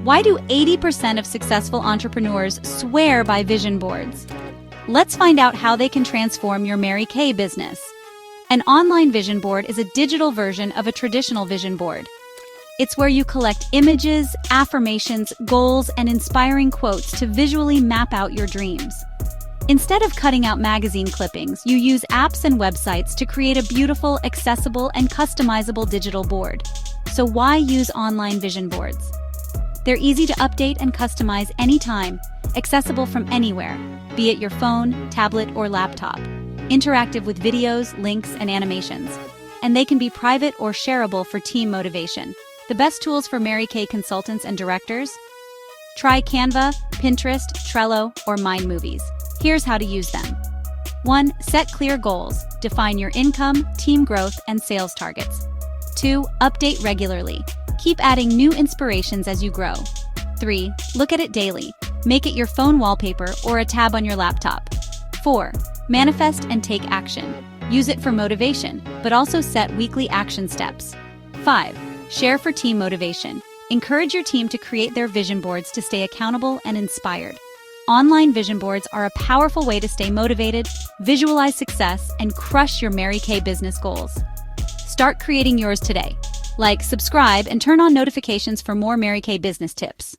Why do 80% of successful entrepreneurs swear by vision boards? Let's find out how they can transform your Mary Kay business. An online vision board is a digital version of a traditional vision board. It's where you collect images, affirmations, goals, and inspiring quotes to visually map out your dreams. Instead of cutting out magazine clippings, you use apps and websites to create a beautiful, accessible, and customizable digital board. So why use online vision boards? They're easy to update and customize anytime, accessible from anywhere, be it your phone, tablet, or laptop. Interactive with videos, links, and animations. And they can be private or shareable for team motivation. The best tools for Mary Kay consultants and directors? Try Canva, Pinterest, Trello, or Mind Movies. Here's how to use them. 1. Set clear goals. Define your income, team growth, and sales targets. 2. Update regularly. Keep adding new inspirations as you grow. 3. Look at it daily. Make it your phone wallpaper or a tab on your laptop. 4. Manifest and take action. Use it for motivation, but also set weekly action steps. 5. Share for team motivation. Encourage your team to create their vision boards to stay accountable and inspired. Online vision boards are a powerful way to stay motivated, visualize success, and crush your Mary Kay business goals. Start creating yours today. Like, subscribe, and turn on notifications for more Mary Kay business tips.